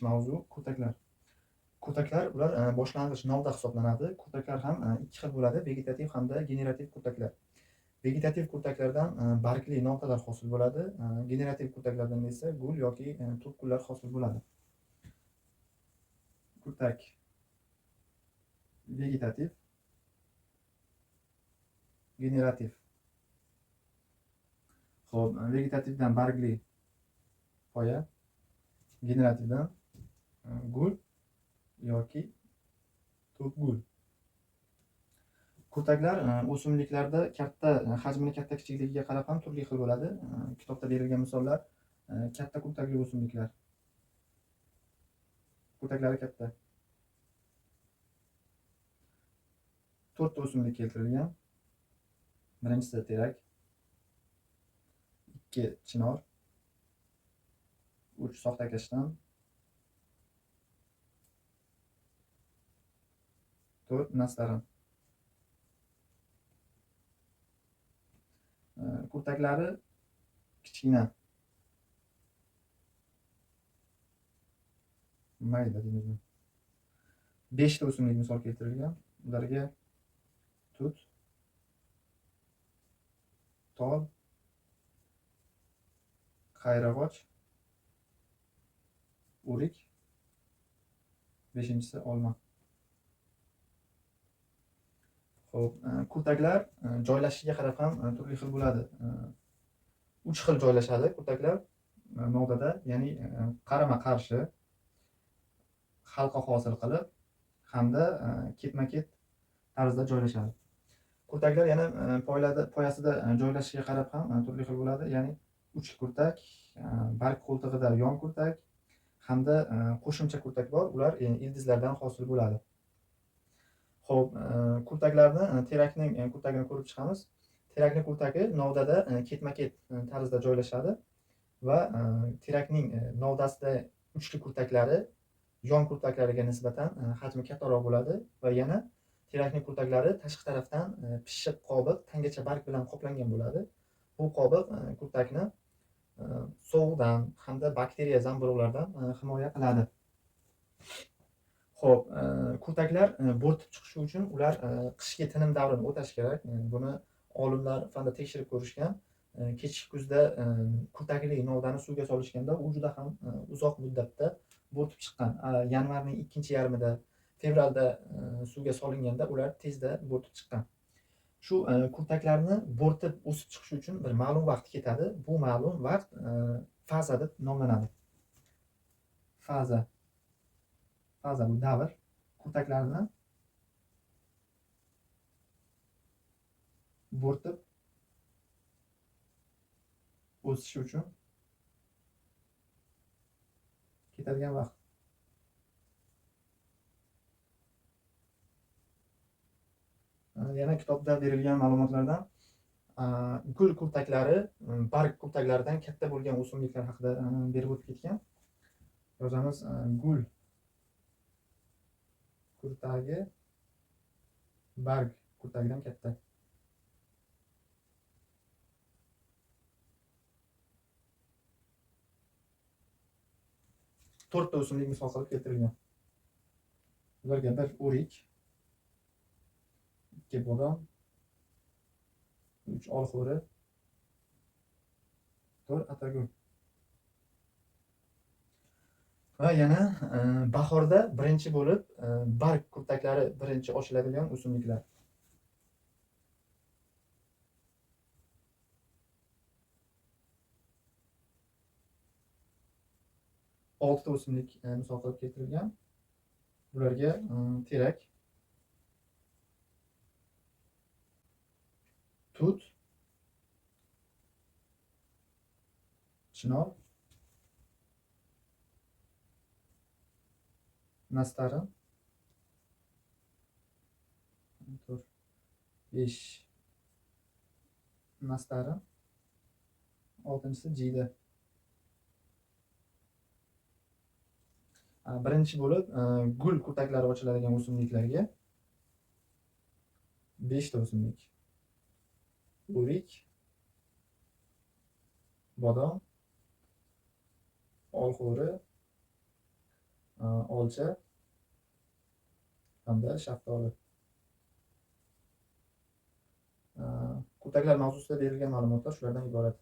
mavzu kurtaklar. Kurtaklar ular boshlang'ich novda hisoblanadi. Kurtaklar ham ikki xil bo'ladi: vegetativ hamda generativ kurtaklar. Vegetativ kurtaklardan bargli novdalar hosil bo'ladi. Generativ kurtaklardan esa gul yoki turp gullar hosil bo'ladi. Kurtak vegetativ, generativ. Xo'p, vegetativdan bargli poya, generativdan gul yoki turp gul. Kurtaklar o'simliklarda katta hajmini katta kichikligiga qarab ham turli xil bo'ladi. Kitobda berilgan misollar katta kurtakli o'simliklar. Kurtaklari katta. 4 ta o'simlik keltirilgan. Birinchisi terak, 2 chinor, 3 soxtakashtan, 4 nastaran. Kurtaklari kichkina, mayda deymizmi. 5 ta o'simlik misol keltirilgan. Ularga tut, tol, qayrag'och, o'rik, 5-inchisi olma. Xo'p, kurtaklar joylashishiga qarab ham turli xil bo'ladi. 3 xil joylashadi kurtaklar novdada, ya'ni qarama-qarshi, halqa hosil qilib hamda ketma-ket tarzda joylashadi. Kurtaklar yana poyasida joylashishiga qarab ham turli xil bo'ladi, ya'ni uchli kurtak, barg qo'ltig'ida yon kurtak hamda qo'shimcha kurtak bor. Ular ildizlardan hosil bo'ladi. Xo'p, kurtaklarni terakning kurtagini ko'rib chiqamiz. Terakning kurtagi novdada ketma-ket tarzda joylashadi va terakning novdasida uchli kurtaklari yon kurtaklariga nisbatan hajmi kattaroq bo'ladi va yana terakning kurtaklari tashqi tarafdan pishiq qobiq, tangacha barg bilan qoplangan bo'ladi. Bu qobiq kurtakni sovuqdan hamda bakteriya zamburug'lardan himoya qiladi. Xo'p, kurtaklar bo'rtib chiqishi uchun ular qishki tinim davrini o'tashi kerak. Buni olimlar fanda tekshirib ko'rishgan. Kechki kuzda kurtakli novdani suvga solishganda u juda ham uzoq muddatda bo'rtib chiqqan. Yanvarning ikkinchi yarmida, fevralda suvga solinganda ular tezda bo'rtib chiqqan. Shu kurtaklarni bo'rtib o'sib chiqishi uchun bir ma'lum vaqt ketadi. Bu ma'lum vaqt faza deb nomlanadi. Faza bu davr kurtaklarni bo'rtib o'sishi uchun ketadigan vaqt. Yana kitobda berilgan ma'lumotlardan gul kurtaklari barg kurtaklaridan katta bo'lgan o'simliklar haqida berib o'tib ketgan. Yozamiz: gul kurtagi barg kurtagidan katta. To'rtta o'simlik misol qilib keltirilgan. Ularga 1 o'rik, 2 bodom, 3 olxo'ri, 4 atagul. Va yana bahorda birinchi bo'lib barg kurtaklari birinchi ochiladigan o'simliklar. 6 ta o'simlik misol qilib keltirilgan. Bularga terak, tut, chinor, nastarin, 5 nastarin, 6-inchisi jiyda. Birinchi bo'lib gul kurtaklari ochiladigan o'simliklarga 5 ta o'simlik: o'rik, bodom, olxo'ri, olcha hamda shaftoli. Kurtaklar mavzusida berilgan ma'lumotlar shulardan iborat.